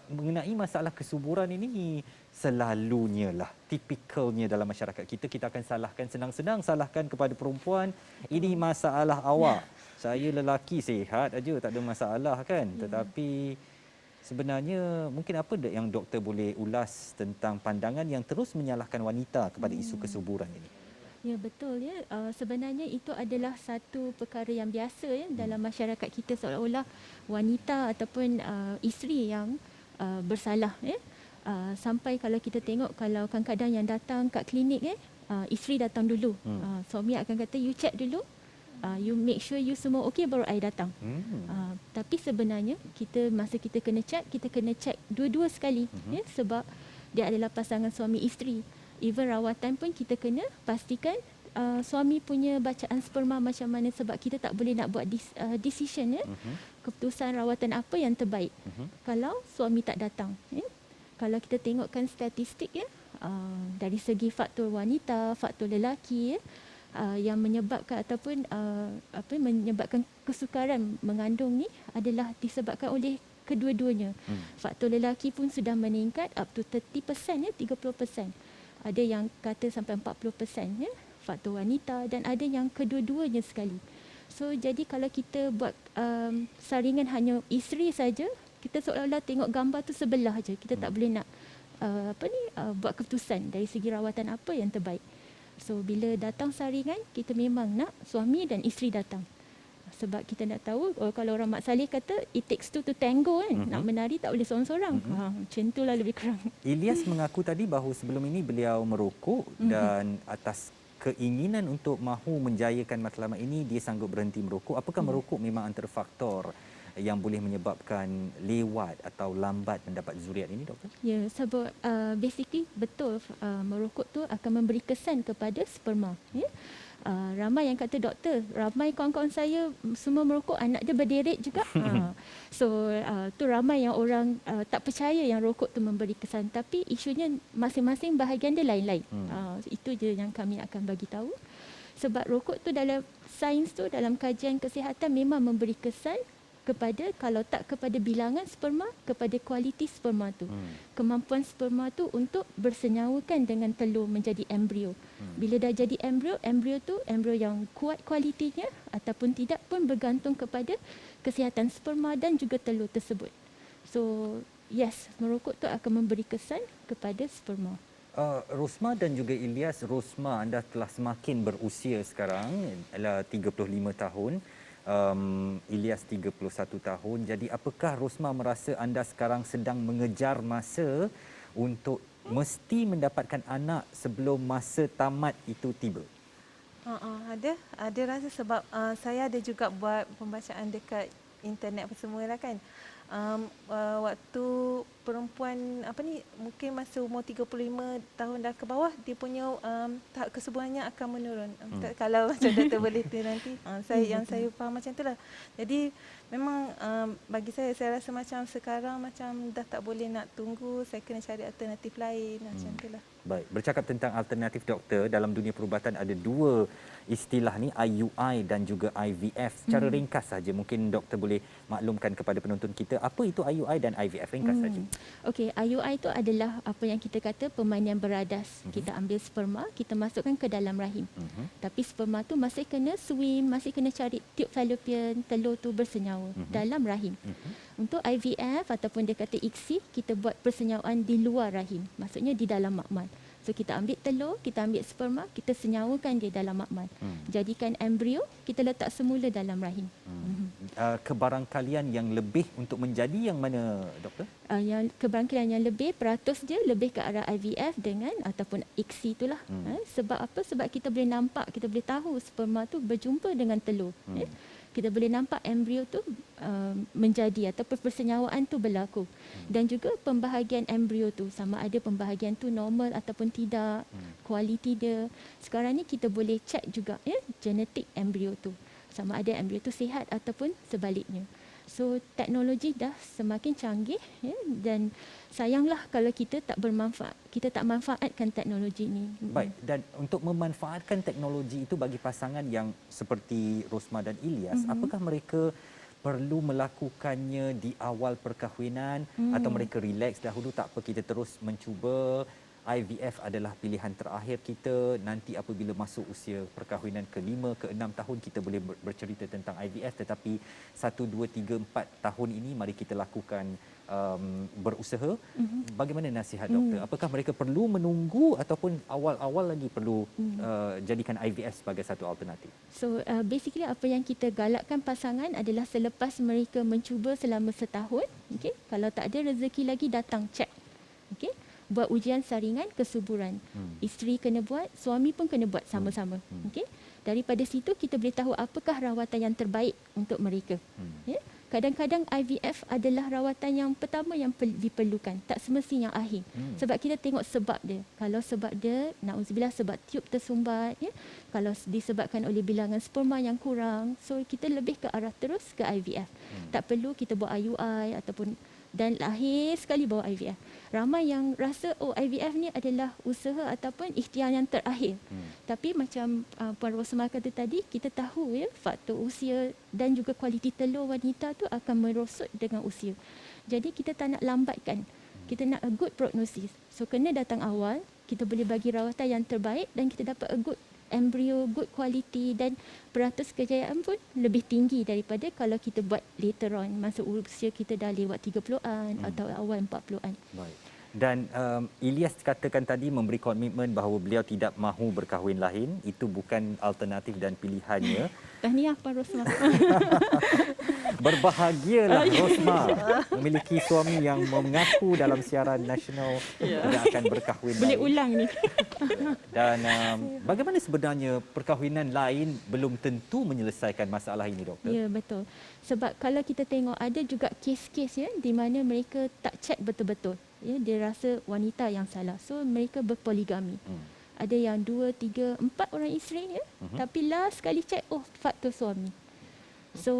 mengenai masalah kesuburan ini selalunya lah, tipikalnya dalam masyarakat kita, kita akan salahkan senang-senang, salahkan kepada perempuan, ini masalah awak. Saya lelaki sihat aja, tak ada masalah kan. Tetapi sebenarnya mungkin apa yang doktor boleh ulas tentang pandangan yang terus menyalahkan wanita kepada isu kesuburan ini? Ya, betul ya. Sebenarnya itu adalah satu perkara yang biasa ya dalam masyarakat kita, seolah-olah wanita ataupun isteri yang bersalah ya. Sampai kalau kita tengok, kalau kadang-kadang yang datang kat klinik isteri datang dulu. Suami akan kata you check dulu. You make sure you semua okey baru I datang. Tapi sebenarnya masa kita kena check dua-dua sekali ya, sebab dia adalah pasangan suami isteri. Even rawatan pun kita kena pastikan suami punya bacaan sperma macam mana, sebab kita tak boleh nak buat decision ya, keputusan rawatan apa yang terbaik kalau suami tak datang ya. Kalau kita tengokkan statistik ya, dari segi faktor wanita, faktor lelaki ya, yang menyebabkan ataupun menyebabkan kesukaran mengandung ni adalah disebabkan oleh kedua-duanya. Faktor lelaki pun sudah meningkat up to 30% ya, 30%. Ada yang kata sampai 40% ya, faktor wanita, dan ada yang kedua-duanya sekali. So jadi kalau kita buat saringan hanya isteri saja, kita seolah-olah tengok gambar tu sebelah aja. Kita tak boleh nak buat keputusan dari segi rawatan apa yang terbaik. So bila datang saringan, kita memang nak suami dan isteri datang. Sebab kita nak tahu, kalau orang Mak Saleh kata it takes two to tango kan. Nak menari tak boleh seorang-seorang. Macam itulah lebih kurang. Ilyas mengaku tadi bahawa sebelum ini beliau merokok dan atas keinginan untuk mahu menjayakan matlamat ini dia sanggup berhenti merokok. Apakah merokok memang antara faktor yang boleh menyebabkan lewat atau lambat mendapat zuriat ini, doktor? Ya, sebab basically betul, merokok tu akan memberi kesan kepada sperma ya. Ramai yang kata, doktor, ramai kawan-kawan saya semua merokok, anak dia berderet juga. So tu ramai yang orang tak percaya yang rokok tu memberi kesan, tapi isunya masing-masing bahagian dia lain-lain. Itu je yang kami akan bagi tahu. Sebab rokok tu dalam sains tu, dalam kajian kesihatan memang memberi kesan kepada, kalau tak kepada bilangan sperma, kepada kualiti sperma tu. Kemampuan sperma tu untuk bersenyawakan dengan telur menjadi embrio. Bila dah jadi embrio tu embrio yang kuat kualitinya ataupun tidak pun bergantung kepada kesihatan sperma dan juga telur tersebut. So yes, merokok tu akan memberi kesan kepada sperma. Rosma dan juga Ilyas, Rosma, anda telah semakin berusia sekarang, adalah 35 tahun. Ilyas 31 tahun. Jadi apakah Rosma merasa anda sekarang sedang mengejar masa untuk mesti mendapatkan anak sebelum masa tamat itu tiba? Ada rasa, sebab saya ada juga buat pembacaan dekat internet apa semua lah kan. Waktu perempuan mungkin masa umur 35 tahun dah ke bawah, dia punya tahap kesuburannya akan menurun. Kalau macam doktor boleh tu nanti. Yang saya faham macam itulah. Jadi memang bagi saya rasa macam sekarang macam dah tak boleh nak tunggu, saya kena cari alternatif lain macam itulah. Baik, bercakap tentang alternatif, doktor, dalam dunia perubatan ada dua istilah ni, IUI dan juga IVF. Secara ringkas saja, mungkin doktor boleh maklumkan kepada penonton kita apa itu IUI dan IVF, ringkas saja. Okey, IUI itu adalah apa yang kita kata permainan beradas. Kita ambil sperma, kita masukkan ke dalam rahim. Tapi sperma tu masih kena swim, masih kena cari tube fallopian, telur tu bersenyawa dalam rahim. Untuk IVF ataupun dia kata ICSI, kita buat persenyawaan di luar rahim. Maksudnya di dalam makmal. So kita ambil telur, kita ambil sperma, kita senyawakan dia dalam makmal. Jadikan embrio, kita letak semula dalam rahim. Kebarangkalian yang lebih untuk menjadi yang mana, doktor? Yang kebarangkalian yang lebih, peratus dia lebih ke arah IVF dengan ataupun ICSI itulah. Sebab apa? Sebab kita boleh nampak, kita boleh tahu sperma tu berjumpa dengan telur. kita boleh nampak embrio tu menjadi ataupun persenyawaan tu berlaku. Dan juga pembahagian embrio tu, sama ada pembahagian tu normal ataupun tidak, kualiti dia. Sekarang ni kita boleh check juga genetik embrio tu, sama ada embrio tu sihat ataupun sebaliknya. So teknologi dah semakin canggih dan sayanglah kalau kita tak manfaatkan teknologi ini. Baik, dan untuk memanfaatkan teknologi itu bagi pasangan yang seperti Rosmah dan Ilyas, apakah mereka perlu melakukannya di awal perkahwinan atau mereka relax dahulu, tak apa kita terus mencuba? IVF adalah pilihan terakhir kita. Nanti apabila masuk usia perkahwinan ke-5, ke-6 tahun kita boleh bercerita tentang IVF, tetapi 1, 2, 3, 4 tahun ini mari kita lakukan berusaha. Bagaimana nasihat doktor? Apakah mereka perlu menunggu ataupun awal-awal lagi perlu jadikan IVF sebagai satu alternatif? So basically apa yang kita galakkan pasangan adalah selepas mereka mencuba selama setahun, kalau tak ada rezeki lagi datang cek. Buat ujian saringan kesuburan. Isteri kena buat, suami pun kena buat sama-sama. Daripada situ kita boleh tahu apakah rawatan yang terbaik untuk mereka. Kadang-kadang IVF adalah rawatan yang pertama yang diperlukan, tak semestinya yang akhir. Sebab kita tengok sebab dia. Kalau sebab dia, na'udzubillah, sebab tiub tersumbat, kalau disebabkan oleh bilangan sperma yang kurang, so kita lebih ke arah terus ke IVF. Tak perlu kita buat IUI ataupun dan lahir sekali bawa IVF. Ramai yang rasa IVF ni adalah usaha ataupun ikhtiar yang terakhir. Tapi macam Puan Rosmah kata tadi, kita tahu faktor usia dan juga kualiti telur wanita tu akan merosot dengan usia. Jadi kita tak nak lambatkan. Kita nak a good prognosis. So kena datang awal, kita boleh bagi rawatan yang terbaik dan kita dapat a good embrio, good quality, dan peratus kejayaan pun lebih tinggi daripada kalau kita buat later on, masa usia kita dah lewat 30-an atau awal 40-an. Baik. Dan Ilyas katakan tadi memberi komitmen bahawa beliau tidak mahu berkahwin lain, itu bukan alternatif dan pilihannya. Tahniah Puan Rosmah. Berbahagialah Rosmah memiliki suami yang mengaku dalam siaran nasional tidak akan berkahwin Boleh lain. ulang ni. Dan bagaimana sebenarnya perkahwinan lain belum tentu menyelesaikan masalah ini, doktor? Ya, betul. Sebab kalau kita tengok ada juga kes-kes di mana mereka tak check betul-betul. Dia rasa wanita yang salah. So mereka berpoligami. Ada yang 2, 3, 4 orang isteri tapi last sekali check faktor suami. So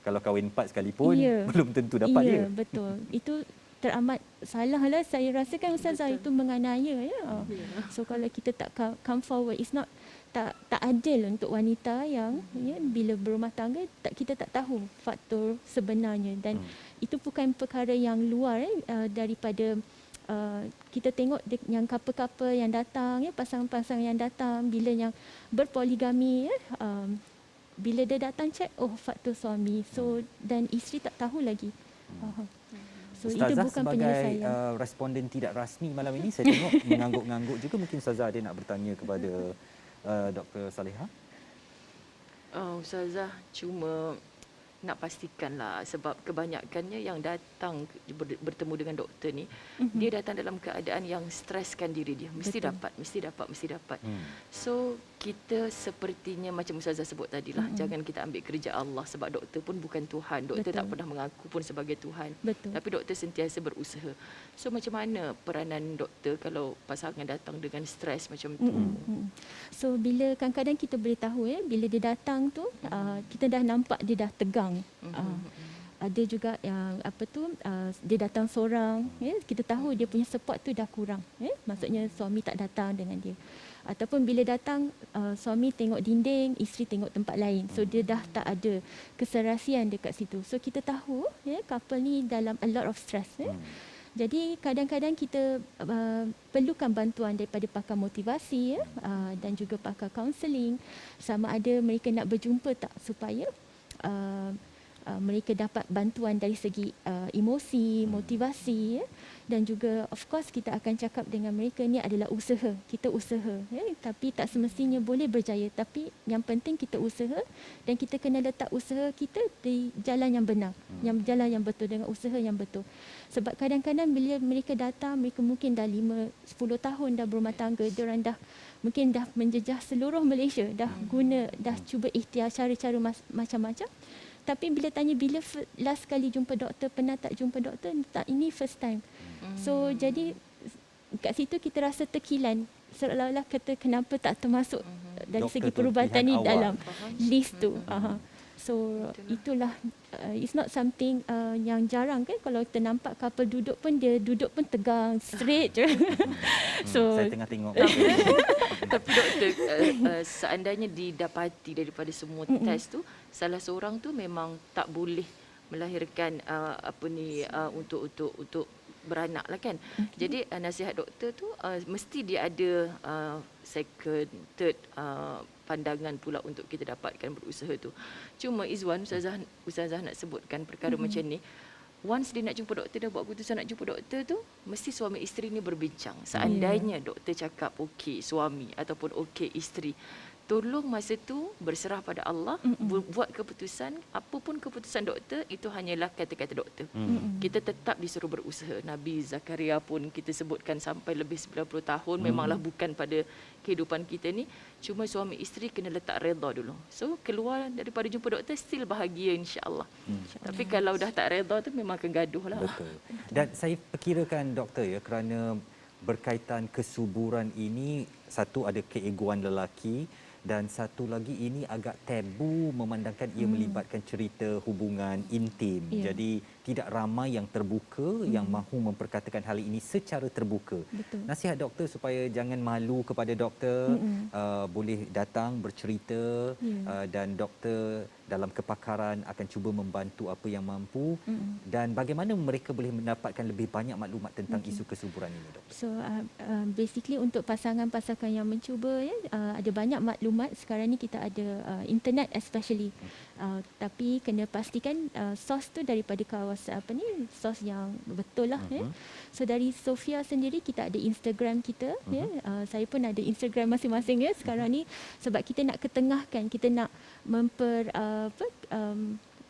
kalau kahwin 4 sekalipun belum tentu dapat dia. Ya, betul. Itu teramat salah lah. Saya rasakan Ustazah itu menganiaya So kalau kita tak come forward, it's not tak adil untuk wanita yang bila berumah tangga kita tak tahu faktor sebenarnya, dan itu bukan perkara yang luar daripada kita tengok yang couple-couple yang datang, pasangan-pasangan yang datang bila yang berpoligami, bila dia datang check faktor suami, so dan isteri tak tahu lagi. So Ustazah, itu bukan sebagai penyelesaian. responden tidak rasmi malam ini, saya tengok mengangguk-ngangguk juga. Mungkin Ustazah ada nak bertanya kepada Dr. Salihah? Ustazah cuma nak pastikanlah, sebab kebanyakannya yang datang bertemu dengan doktor ni, dia datang dalam keadaan yang streskan diri dia. Mesti dapat. So kita sepertinya macam Ustazah sebut tadilah, jangan kita ambil kerja Allah, sebab doktor pun bukan Tuhan. Doktor tak pernah mengaku pun sebagai Tuhan. Tapi doktor sentiasa berusaha. So macam mana peranan doktor kalau pasangan datang dengan stres macam tu? So bila kadang-kadang kita boleh tahu bila dia datang tu kita dah nampak dia dah tegang. Ada juga yang dia datang seorang, kita tahu dia punya support tu dah kurang, maksudnya suami tak datang dengan dia. Ataupun bila datang suami tengok dinding, isteri tengok tempat lain, so dia dah tak ada keserasian dekat situ. So kita tahu couple ni dalam a lot of stress. Jadi kadang-kadang kita perlukan bantuan daripada pakar motivasi dan juga pakar kaunseling, sama ada mereka nak berjumpa tak supaya mereka dapat bantuan dari segi emosi, motivasi, ya. Dan juga of course kita akan cakap dengan mereka ni adalah usaha, kita usaha, ya. Tapi tak semestinya boleh berjaya, tapi yang penting kita usaha dan kita kena letak usaha kita di jalan yang benar, yang jalan yang betul dengan usaha yang betul. Sebab kadang-kadang bila mereka datang, mereka mungkin dah 5-10 tahun dah berumah tangga, diorang dah mungkin dah menjejah seluruh Malaysia, dah guna, dah cuba ikhtiar cara-cara macam-macam. Tapi bila tanya bila last kali jumpa doktor, pernah tak jumpa doktor, tak, ini first time. So jadi kat situ kita rasa terkilan, seolah-olah kata kenapa tak termasuk dari Doktor segi tu perubatan ni pilihan dalam awal. list tu. So itulah it's not something yang jarang kan, kalau kita nampak couple duduk pun dia duduk pun tegang straight je. So Saya tengah tengok. Tapi doktor, seandainya didapati daripada semua test tu, salah seorang tu memang tak boleh melahirkan untuk beranak lah kan. Jadi nasihat doktor tu mesti dia ada second, third pandangan pula untuk kita dapatkan berusaha tu. Cuma Izwan, Ustazah nak sebutkan perkara macam ni. Once dia nak jumpa doktor, dah buat keputusan nak jumpa doktor tu, mesti suami isteri ni berbincang. Seandainya doktor cakap okey suami ataupun okey isteri, tolong masa tu berserah pada Allah, buat keputusan, apapun keputusan doktor itu hanyalah kata-kata doktor. Kita tetap disuruh berusaha. Nabi Zakaria pun kita sebutkan sampai lebih 90 tahun memanglah bukan pada kehidupan kita ni. Cuma suami isteri kena letak redha dulu. So keluar daripada jumpa doktor still bahagia insya-Allah. Tapi kalau dah tak redha tu memang akan gaduh lah. Betul. Dan saya perkirakan doktor ya, kerana berkaitan kesuburan ini, satu ada keegoan lelaki dan satu lagi ini agak tabu memandangkan ia melibatkan cerita hubungan intim. Jadi tidak ramai yang terbuka yang mahu memperkatakan hal ini secara terbuka. Betul. Nasihat doktor supaya jangan malu kepada doktor, boleh datang bercerita dan doktor dalam kepakaran akan cuba membantu apa yang mampu. Dan bagaimana mereka boleh mendapatkan lebih banyak maklumat tentang isu kesuburan ini, doktor? So basically untuk pasangan-pasangan yang mencuba, ya, ada banyak maklumat. Sekarang ni kita ada internet especially. Tapi kena pastikan source tu daripada source yang betul lah. Ya. So dari Sofia sendiri kita ada Instagram kita. Ya. Saya pun ada Instagram masing-masing ya sekarang ni, sebab kita nak ketengahkan, kita nak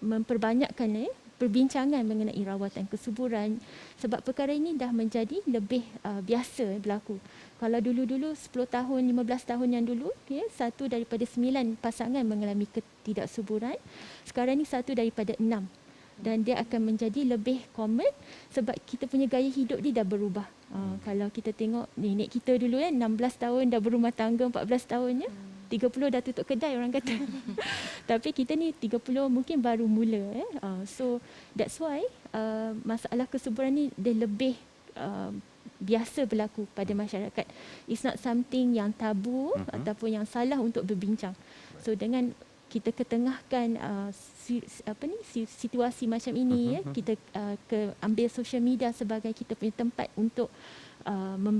memperbanyakkan perbincangan mengenai rawatan kesuburan, sebab perkara ini dah menjadi lebih biasa berlaku. Kalau dulu-dulu 10 tahun, 15 tahun yang dulu, ya, 1 daripada 9 pasangan mengalami ketidaksuburan. Sekarang ni 1 daripada 6. Dan dia akan menjadi lebih common sebab kita punya gaya hidup dia dah berubah. Kalau kita tengok nenek kita dulu 16 tahun dah berumah tangga, 14 tahun ya. 30 dah tutup kedai orang kata. Tapi kita ni 30 mungkin baru mula. So that's why masalah kesuburan ni dia lebih biasa berlaku pada masyarakat. It's not something yang tabu ataupun yang salah untuk berbincang. So dengan kita ketengahkan situasi macam ini, ya, kita ambil social media sebagai kita punya tempat untuk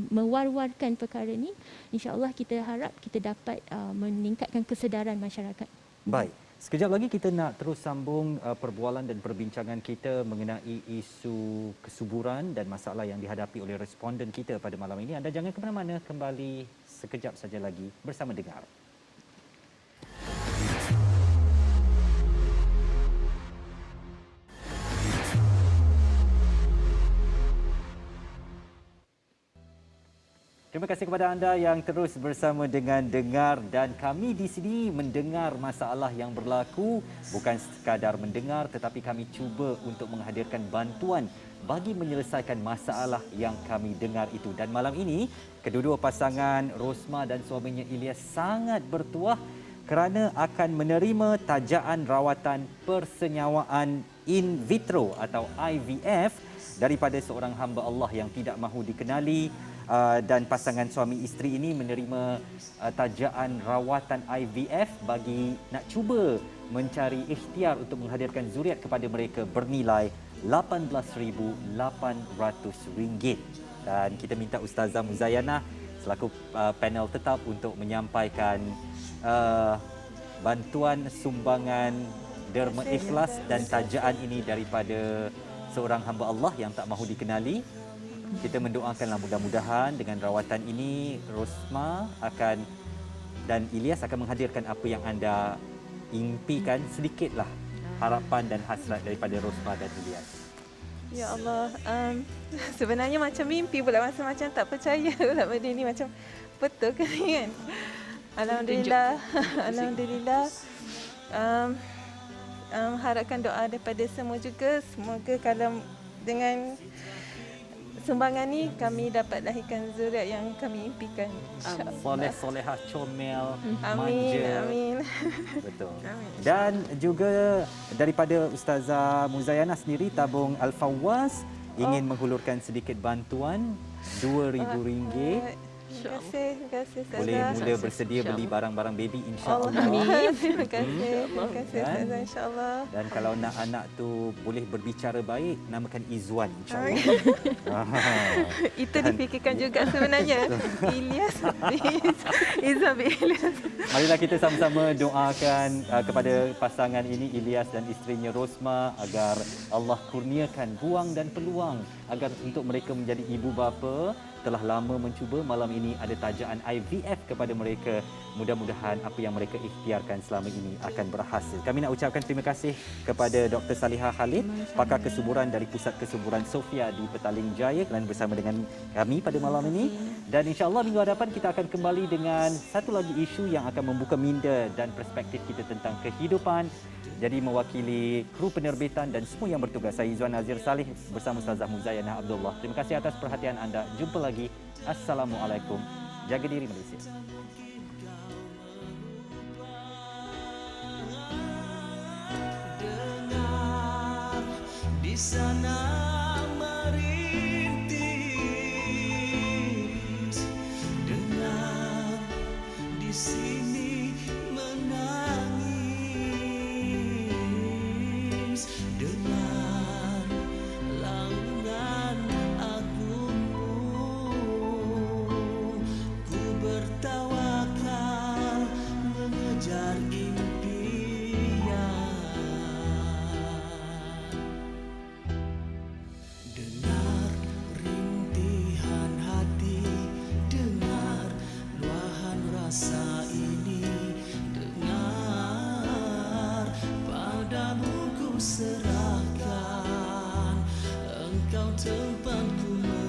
mewar-warkan perkara ini, insya-Allah kita harap kita dapat meningkatkan kesedaran masyarakat. Baik. Sekejap lagi kita nak terus sambung perbualan dan perbincangan kita mengenai isu kesuburan dan masalah yang dihadapi oleh responden kita pada malam ini. Anda jangan ke mana-mana, kembali sekejap saja lagi bersama Dengar. Terima kasih kepada anda yang terus bersama dengan Dengar, dan kami di sini mendengar masalah yang berlaku, bukan sekadar mendengar tetapi kami cuba untuk menghadirkan bantuan bagi menyelesaikan masalah yang kami dengar itu. Dan malam ini kedua-dua pasangan Rosma dan suaminya Ilyas sangat bertuah kerana akan menerima tajaan rawatan persenyawaan in vitro atau IVF daripada seorang hamba Allah yang tidak mahu dikenali. Dan pasangan suami isteri ini menerima tajaan rawatan IVF bagi nak cuba mencari ikhtiar untuk menghadirkan zuriat kepada mereka bernilai RM18,800. Dan kita minta Ustazah Muzayanah selaku panel tetap untuk menyampaikan bantuan sumbangan derma ikhlas dan tajaan ini daripada seorang hamba Allah yang tak mahu dikenali. Kita mendoakanlah mudah-mudahan dengan rawatan ini Rosma dan Ilyas akan menghadirkan apa yang anda impikan, sedikitlah harapan dan hasrat daripada Rosma dan Ilyas. Ya Allah, sebenarnya macam mimpi pula, macam tak percaya pula benda ni, macam betul ke ni kan? Alhamdulillah, alhamdulillah. Harapkan doa daripada semua juga, semoga kalau dengan sumbangan ni kami dapat lahirkan zuriat yang kami impikan. Soleh, solehah, comel, Amin, manja. amin. Betul. Amin. Dan juga daripada Ustazah Muzayana sendiri, tabung Al-Fawaz ingin menghulurkan sedikit bantuan RM2,000. Terima kasih Ustazah. Boleh mula bersedia beli barang-barang baby, insya-Allah. Terima kasih. Terima kasih Ustazah, insya-Allah. Dan kalau nak anak tu boleh berbicara baik, namakan Izwan, insya-Allah. Itu difikirkan juga sebenarnya. Ilyas, Izwan bin Ilyas. Marilah kita sama-sama doakan kepada pasangan ini, Ilyas dan isterinya Rosma, agar Allah kurniakan ruang dan peluang agar untuk mereka menjadi ibu bapa. Telah lama mencuba, malam ini ada tajaan IVF kepada mereka. Mudah-mudahan apa yang mereka ikhtiarkan selama ini akan berhasil. Kami nak ucapkan terima kasih kepada Dr. Salihah Khalid, pakar kesuburan dari Pusat Kesuburan Sofia di Petaling Jaya, kerana bersama dengan kami pada malam ini. Dan insya-Allah minggu hadapan kita akan kembali dengan satu lagi isu yang akan membuka minda dan perspektif kita tentang kehidupan. Jadi mewakili kru penerbitan dan semua yang bertugas, saya Izwan Azir Saleh bersama Ustazah Muzayana Abdullah. Terima kasih atas perhatian anda. Jumpa lagi. Assalamualaikum. Jaga diri Malaysia. Dengar di sana merintis, dengar di sini menangis, dengar launan agungmu, ku bertawakal mengejar impian. Dengar rintihan hati, dengar luahan rasa ini, dengar padamu ku serahkan, engkau tempatku.